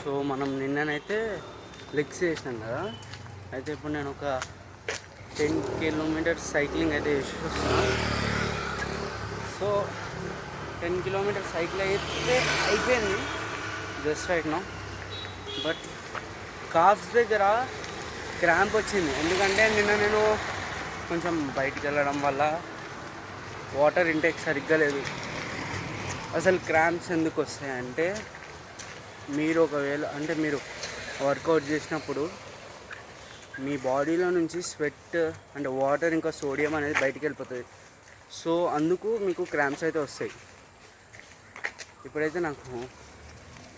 So మనం నిన్ననైతే legs చేసినాం కదా. అయితే ఇప్పుడు నేను ఒక 10 కిలోమీటర్స్ సైక్లింగ్ అయితే చేసి వస్తున్నాను. సో 10 కిలోమీటర్స్ సైకిల్ అయితే అయిపోయింది just right no. But calves దగ్గర క్రాంప్ వచ్చింది. ఎందుకంటే నిన్న నేను కొంచెం బయటికి వెళ్ళడం వల్ల వాటర్ ఇంటేక్ సరిగ్గా లేదు. అసలు క్రాంప్స్ ఎందుకు వస్తాయంటే, మీరు ఒకవేళ అంటే మీరు వర్కౌట్ చేసినప్పుడు మీ బాడీలో నుంచి స్వెట్ అంటే వాటర్ ఇంకా సోడియం అనేది బయటికి వెళ్ళిపోతుంది. సో అందుకు మీకు క్రాంప్స్ అయితే వస్తాయి. ఇప్పుడైతే నాకు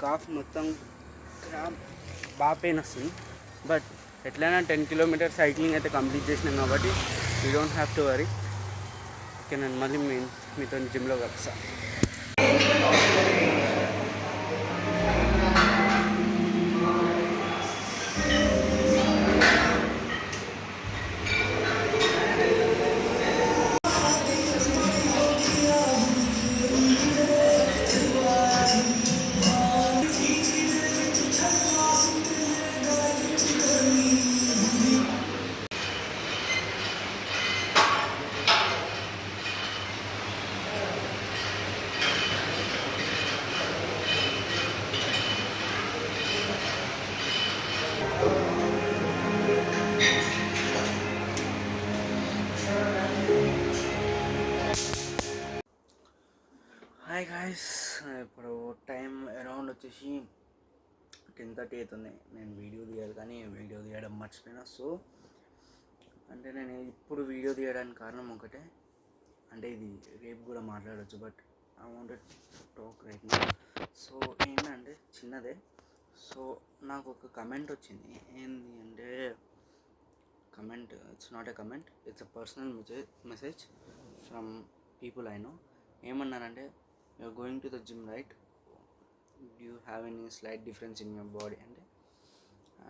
కాఫ్ మొత్తం క్రాంప్ బాగా పెయిన్ వస్తుంది. బట్ ఎట్లయినా 10 కిలోమీటర్ సైక్లింగ్ అయితే కంప్లీట్ చేసినాం కాబట్టి you don't have to worry. Okay, నేను మళ్ళీ మీతో జిమ్లో కలుస్తాను. హాయ్ గాయ్స్, ఇప్పుడు టైం అరౌండ్ వచ్చేసి 10:30 అవుతుంది. నేను వీడియో తీయాలి కానీ వీడియో తీయడం మర్చిపోయినా. సో అంటే నేను ఇప్పుడు వీడియో తీయడానికి కారణం ఒకటే, అంటే ఇది రేపు కూడా మాట్లాడవచ్చు. But I wanted to talk right now. So ఏంటంటే చిన్నదే. సో నాకు ఒక కమెంట్ వచ్చింది. ఏంటి అంటే comment, it's not a comment, it's a personal message from people I know. ఏమన్నారంటే, you're going to the gym, right? Do you have any slight difference in your body? అంటే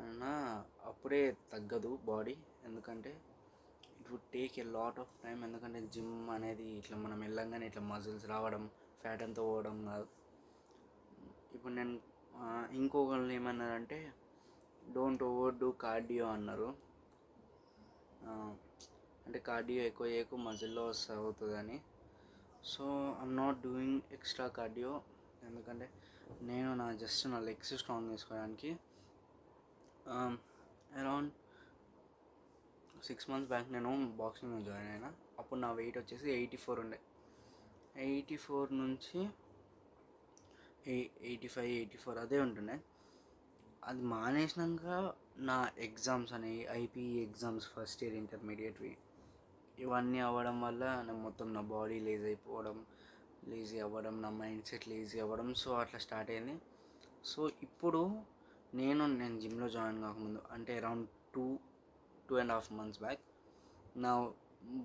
అన్నా అప్పుడే తగ్గదు బాడీ, ఎందుకంటే it would take a lot of time. ఎందుకంటే gym అనేది ఇట్లా మనం వెళ్ళంగానే ఇట్లా మజిల్స్ రావడం, ఫ్యాట్ అంతా పోవడం కాదు. ఇప్పుడు నేను ఇంకొకళ్ళు ఏమన్నారంటే, డోంట్ ఓవర్ డూ కార్డియో అన్నారు. అంటే కార్డియో ఎక్కువ మజిల్ లాస్ అవుతుందని. So I'm not doing extra cardio, ఎందుకంటే నేను నా లెగ్స్ స్ట్రాంగ్ చేసుకోవడానికి అరౌండ్ 6 months బ్యాక్ నేను బాక్సింగ్లో జాయిన్ అయినా. అప్పుడు నా వెయిట్ వచ్చేసి 84 ఉండే. 84 నుంచి 85-84 అదే ఉంటుండే. అది మానేసినాక నా ఎగ్జామ్స్ అనేవి, ఐపీఈ ఎగ్జామ్స్, ఫస్ట్ ఇయర్ ఇంటర్మీడియట్వి, ఇవన్నీ అవ్వడం వల్ల మొత్తం నా బాడీ లేజీ అవ్వడం, నా మైండ్ సెట్ లేజీ అవ్వడం. సో అట్లా స్టార్ట్ అయింది. సో ఇప్పుడు నేను జిమ్లో జాయిన్ కాకముందు అంటే అరౌండ్ 2.5 months బ్యాక్ నా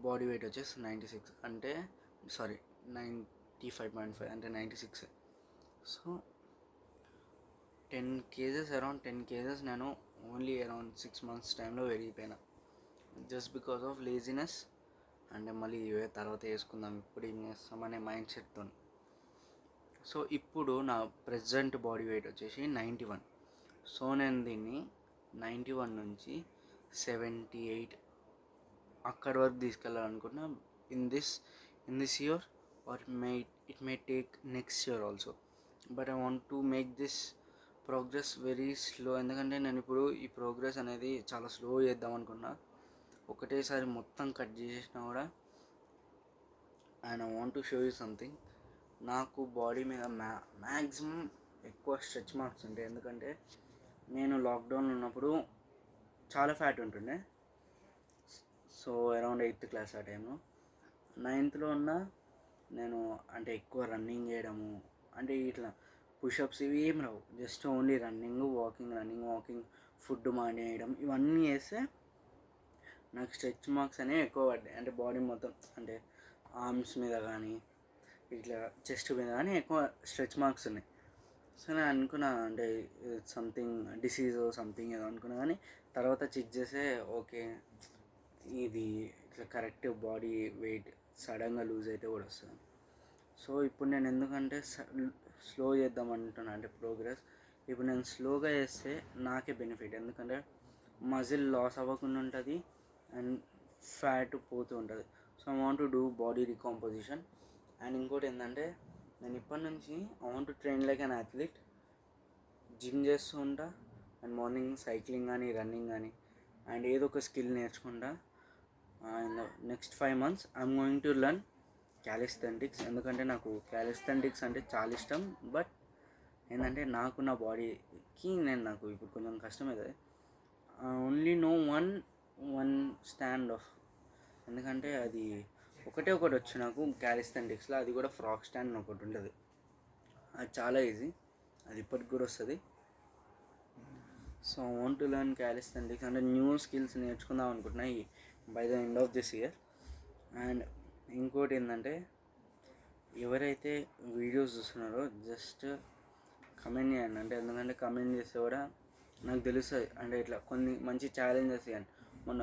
బాడీ వెయిట్ వచ్చేసి 96, అంటే 95.5, అంటే 96. సో 10 kgs, అరౌండ్ 10 kgs నేను ఓన్లీ అరౌండ్ 6 months టైంలో పెరిగిపోయినా, జస్ట్ బికాస్ ఆఫ్ లేజినెస్. అంటే మళ్ళీ తర్వాత వేసుకుందాం, ఇప్పుడు ఏం చేస్తామనే మైండ్ సెట్తో. సో ఇప్పుడు నా ప్రెజెంట్ బాడీ వెయిట్ వచ్చేసి 91. సో నేను దీన్ని 91 నుంచి 78 అక్కడి వరకు తీసుకెళ్ళాలనుకున్నా in this year, or it may take next year also. But I want to make this progress very slow. ఎందుకంటే నేను ఇప్పుడు ఈ ప్రోగ్రెస్ అనేది చాలా స్లో చేద్దాం అనుకున్నా. ఒకటేసారి మొత్తం కట్ చేసేసినా కూడా. And I want to show you something. నాకు బాడీ మీద మ్యాక్సిమం ఎక్కువ స్ట్రెచ్ మార్క్స్ ఉంటాయి. ఎందుకంటే నేను లాక్డౌన్లో ఉన్నప్పుడు చాలా ఫ్యాట్ ఉంటుండే. సో అరౌండ్ 8th క్లాస్ ఆ టైంలో. 9thలో ఉన్న నేను అంటే ఎక్కువ రన్నింగ్ చేయడము, అంటే ఇట్లా పుషప్స్ ఇవి ఏం రావు, just only running walking, food మానేయడం, ఇవన్నీ చేస్తే నాకు స్ట్రెచ్ మార్క్స్ అనేవి ఎక్కువ పడ్డాయి. అంటే బాడీ మొత్తం, అంటే ఆర్మ్స్ మీద కానీ ఇట్లా చెస్ట్ మీద కానీ ఎక్కువ స్ట్రెచ్ మార్క్స్ ఉన్నాయి. సో నేను అనుకున్నా అంటే సంథింగ్ డిసీజ్ సంథింగ్ ఏదో అనుకున్నా. కానీ తర్వాత చెక్ చేస్తే ఓకే, ఇది ఇట్లా కరెక్ట్ బాడీ వెయిట్ సడన్గా లూజ్ అయితే కూడా వస్తుంది. సో ఇప్పుడు నేను ఎందుకంటే స్లో చేద్దాం అంటున్నా, అంటే ప్రోగ్రెస్ ఇప్పుడు నేను స్లోగా చేస్తే నాకే బెనిఫిట్, ఎందుకంటే మజిల్ లాస్ అవ్వకుండా ఉంటుంది అండ్ ఫ్యాట్ పోతూ ఉంటుంది. So I want to do body recomposition. And ఇంకోటి ఏంటంటే, నేను ఇప్పటి నుంచి I want to train like an athlete. Gym చేస్తూ ఉంటా అండ్ మార్నింగ్ సైక్లింగ్ కానీ రన్నింగ్ కానీ అండ్ ఏదో ఒక స్కిల్ నేర్చుకుంటా. In the next 5 months I'm going to learn calisthenics, ఎందుకంటే నాకు క్యాలిస్థెటిక్స్ అంటే చాలా ఇష్టం. బట్ ఏంటంటే నాకు నా బాడీకి నాకు ఇప్పుడు కొంచెం కష్టమవుతుంది. Only no one stand off, ఎందుకంటే అది ఒకటి వచ్చు నాకు క్యాలిస్థెటిక్స్లో, అది కూడా ఫ్రాక్ స్టాండ్ ఒకటి ఉంటుంది. అది చాలా ఈజీ, అది ఇప్పటికి కూడా వస్తుంది. So I want to learn calisthenics, అంటే న్యూ స్కిల్స్ నేర్చుకుందాం అనుకుంటున్నా by the end of this year. And ఇంకోటి ఏంటంటే, ఎవరైతే వీడియోస్ చూస్తున్నారో జస్ట్ కమెంట్ చేయండి. అంటే ఎందుకంటే కమెంట్ చేస్తే కూడా నాకు తెలుస్తుంది, అంటే ఇట్లా కొన్ని మంచి ఛాలెంజెస్ ఇవ్వండి. మొన్న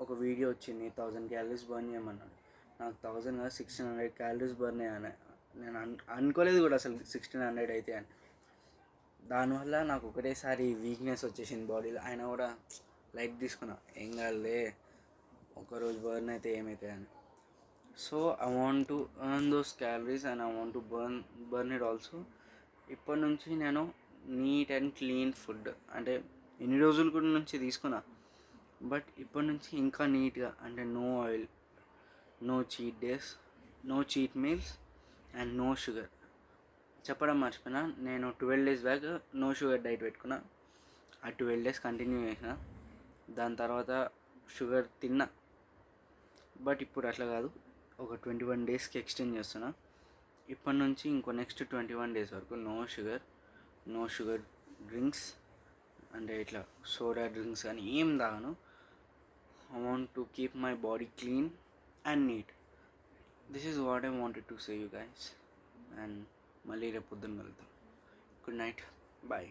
ఒక వీడియో వచ్చింది 1000 calories బర్న్ చేయమన్నాడు. నాకు 1000 కాదు 1600 calories బర్న్ అయ్యాను. నేను అనుకోలేదు కూడా అసలు 1600 అయితే అని. దానివల్ల నాకు ఒకటేసారి వీక్నెస్ వచ్చేసింది బాడీలో. అయినా కూడా లైట్ తీసుకున్నా, ఏం కాదులే ఒకరోజు బర్న్ అయితే ఏమవుతాయి అని. So I want to earn those calories and I want to burn it also. ఇప్పటి నుంచి నేను నీట్ అండ్ క్లీన్ ఫుడ్, అంటే ఎన్ని రోజుల కూడా నుంచి తీసుకున్నా, బట్ ఇప్పటి నుంచి ఇంకా నీట్గా, అంటే no oil, no cheat days, no cheat meals and no sugar. చెప్పడం మర్చిపోయినా, నేను 12 days back no sugar diet పెట్టుకున్నా. ఆ 12 days కంటిన్యూ చేసిన, దాని తర్వాత షుగర్ తిన్నా. బట్ ఇప్పుడు అట్లా కాదు, ఒక 21 daysకి ఎక్స్టెండ్ చేస్తున్నా. ఇప్పటి నుంచి ఇంకో నెక్స్ట్ 21 days వరకు నో షుగర్ డ్రింక్స్, అంటే ఇట్లా సోడా డ్రింక్స్ కానీ ఏం తాగను. I want to keep my body clean and neat. This is what I wanted to say you guys. అండ్ మళ్ళీ రేపు పొద్దున్న వెళ్తాం. Good night, bye.